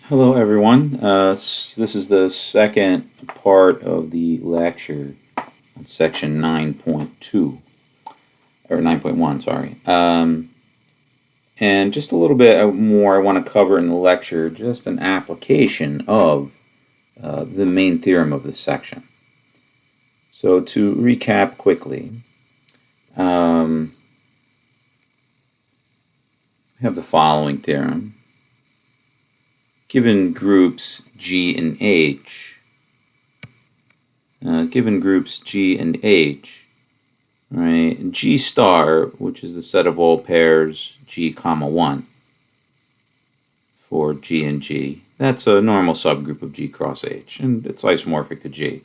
Hello, everyone. This is the second part of the lecture on section 9.2, or 9.1, sorry. And just a little bit more I want to cover in the lecture, just an application of the main theorem of this section. So to recap quickly, we have the following theorem. Given groups G and H, right, G star, which is the set of all pairs G comma 1 for G and G, that's a normal subgroup of G cross H, and it's isomorphic to G.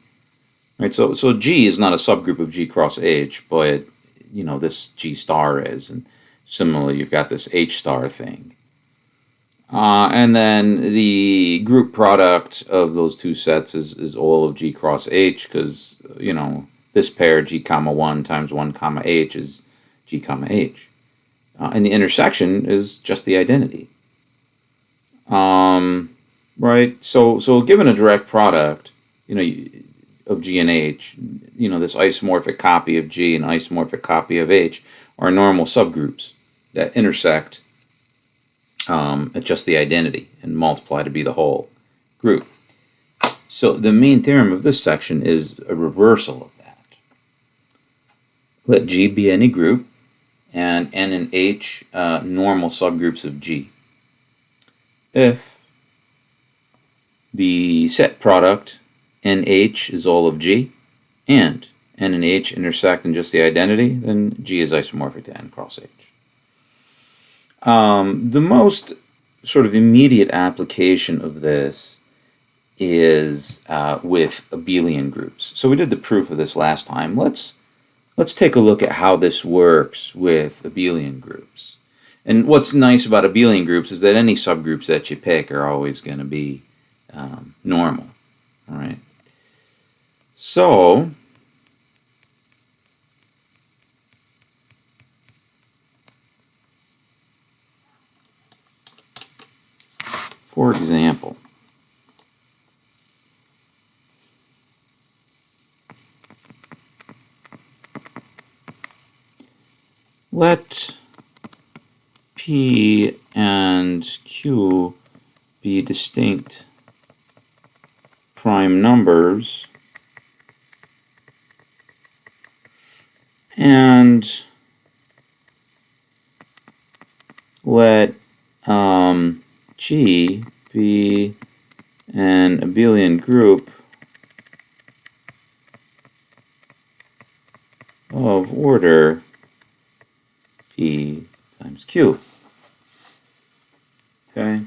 Right, so G is not a subgroup of G cross H, but this G star is, and similarly you've got this H star thing. And then the group product of those two sets is all of G cross H, because this pair G comma 1 times 1 comma H is G comma H. And the intersection is just the identity. Right? So given a direct product, of G and H, this isomorphic copy of G and isomorphic copy of H are normal subgroups that intersect at just the identity and multiply to be the whole group. So the main theorem of this section is a reversal of that. Let G be any group, and N and H normal subgroups of G. If the set product NH is all of G, and N and H intersect in just the identity, then G is isomorphic to N cross H. The most sort of immediate application of this is with abelian groups. So we did the proof of this last time. Let's take a look at how this works with abelian groups. And what's nice about abelian groups is that any subgroups that you pick are always going to be normal. All right. So for example, let P and Q be distinct prime numbers, and let G be an abelian group of order P times Q. Okay.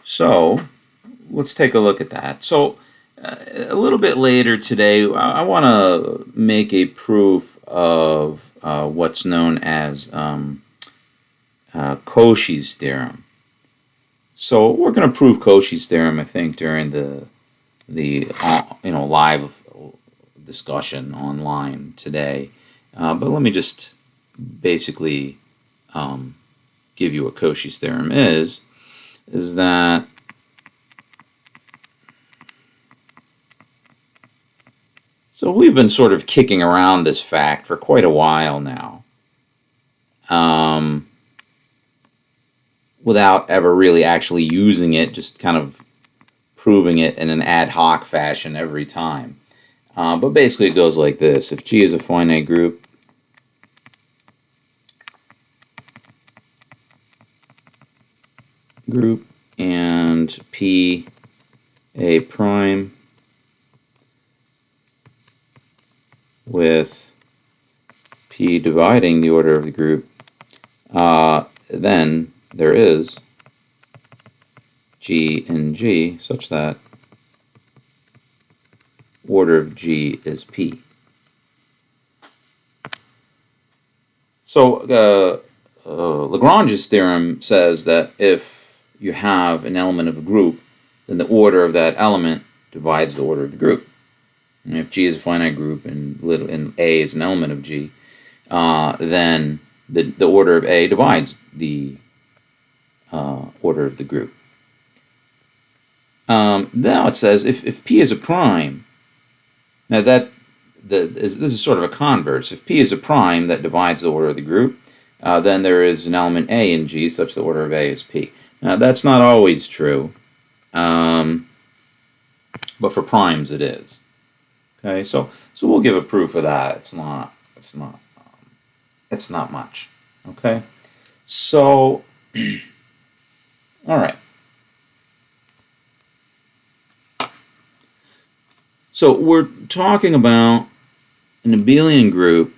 So let's take a look at that. So a little bit later today, I want to make a proof of what's known as Cauchy's theorem. So we're going to prove Cauchy's theorem, I think, during the live discussion online today. But let me just basically give you what Cauchy's theorem is that so we've been sort of kicking around this fact for quite a while now, without ever really actually using it, just kind of proving it in an ad hoc fashion every time. But basically it goes like this. If G is a finite group, and P a prime with P dividing the order of the group, then there is G in G such that order of G is P. So Lagrange's theorem says that if you have an element of a group, then the order of that element divides the order of the group. And if G is a finite group and A is an element of G, then the order of A divides the order of the group. Now it says if P is a prime, now this is sort of a converse. If P is a prime that divides the order of the group, then there is an element A in G such the order of A is P. Now that's not always true, but for primes it is. Okay, so we'll give a proof of that. It's not much. Okay, so all right. So we're talking about an abelian group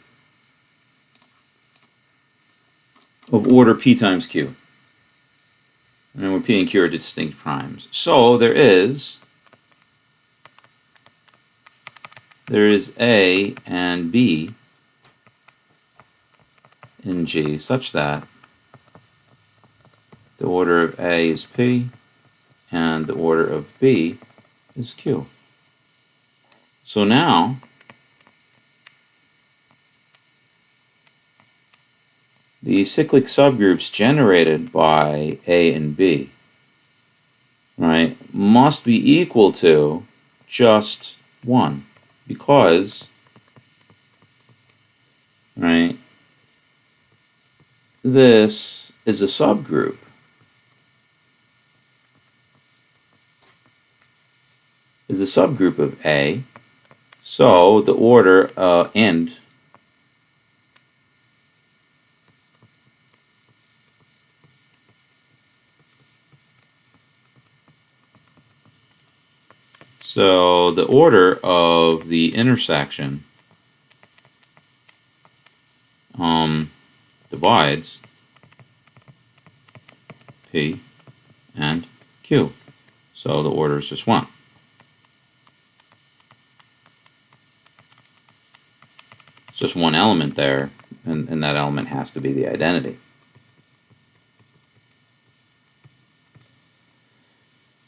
of order P times Q. And where P and Q are distinct primes. So there is A and B in G such that the order of A is P and the order of B is Q. So now the cyclic subgroups generated by A and B, right, must be equal to just 1 because, right, this is a subgroup. Is a subgroup of A, so the order and so the order of the intersection divides P and Q. So the order is just 1. It's just one element there, and that element has to be the identity.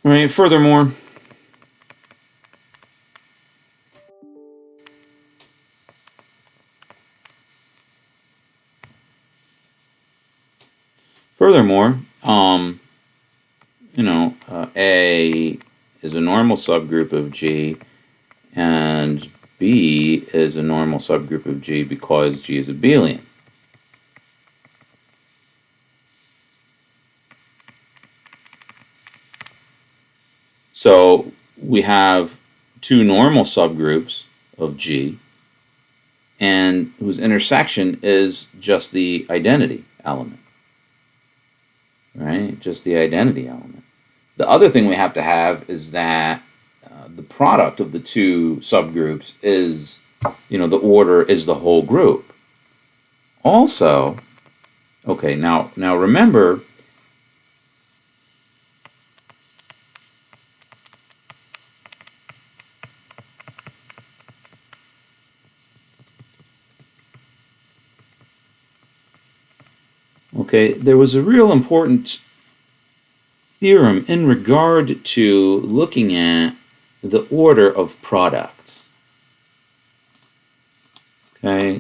All right, furthermore, A is a normal subgroup of G, and B is a normal subgroup of G because G is abelian. So we have two normal subgroups of G, and whose intersection is just the identity element. Right? Just the identity element. The other thing we have to have is that the product of the two subgroups is, the order is the whole group. Also, okay, now remember, okay, there was a real important theorem in regard to looking at the order of products. Okay,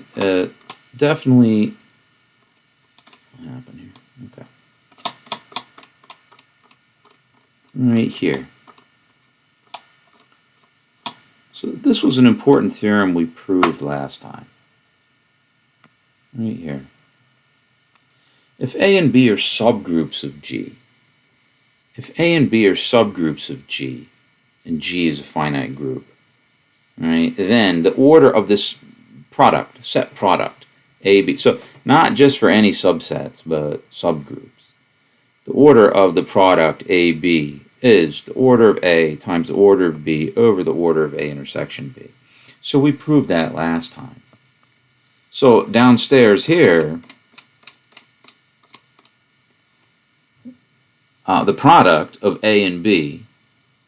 definitely. What happened here? Okay, right here. So this was an important theorem we proved last time. Right here. If A and B are subgroups of G, if A and B are subgroups of G, and G is a finite group, right, then the order of this product, set product, A, B, so not just for any subsets, but subgroups, the order of the product A, B is the order of A times the order of B over the order of A intersection B. So we proved that last time. So downstairs here, the product of A and B,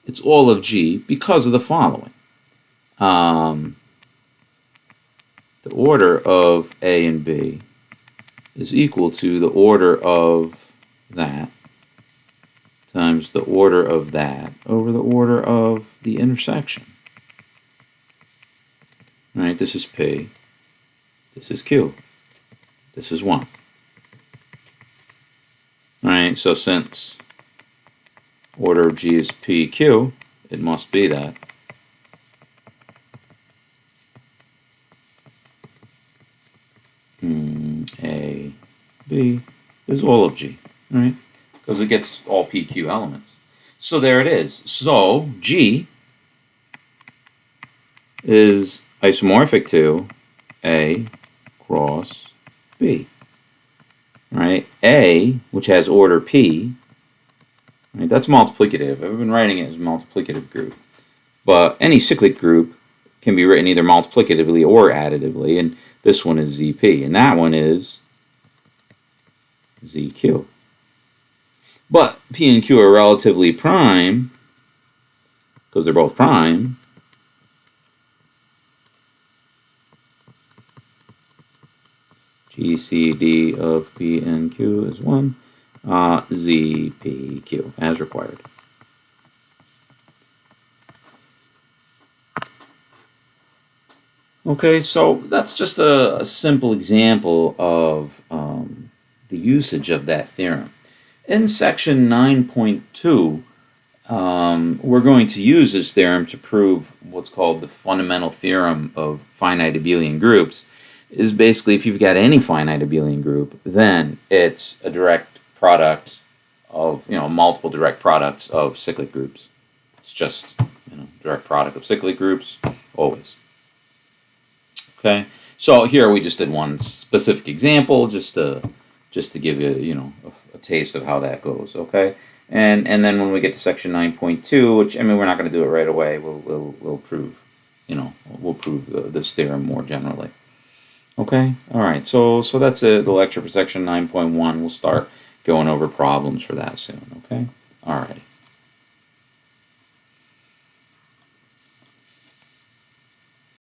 it's all of G because of the following. The order of A and B is equal to the order of that times the order of that over the order of the intersection. All right, this is P, this is Q, this is 1. right? So since order of G is PQ, it must be that A, B is all of G, right? Because it gets all PQ elements. So there it is. So G is isomorphic to A cross B, right? A, which has order P, right? That's multiplicative. I've been writing it as a multiplicative group. But any cyclic group can be written either multiplicatively or additively, and this one is ZP, and that one is ZQ. But P and Q are relatively prime, because they're both prime. GCD of P and Q is 1. ZPQ, as required. Okay, so that's just a simple example of the usage of that theorem. In section 9.2, we're going to use this theorem to prove what's called the fundamental theorem of finite abelian groups. Is basically if you've got any finite abelian group, then it's a direct product of, multiple direct products of cyclic groups. It's just, direct product of cyclic groups, always. Okay, so here we just did one specific example, just to give you, a taste of how that goes. Okay, and then when we get to section 9.2, which we're not going to do it right away. We'll prove, we'll prove this theorem more generally. Okay, all right. So that's it. The lecture for section 9.1. We'll start going over problems for that soon. Okay, all right.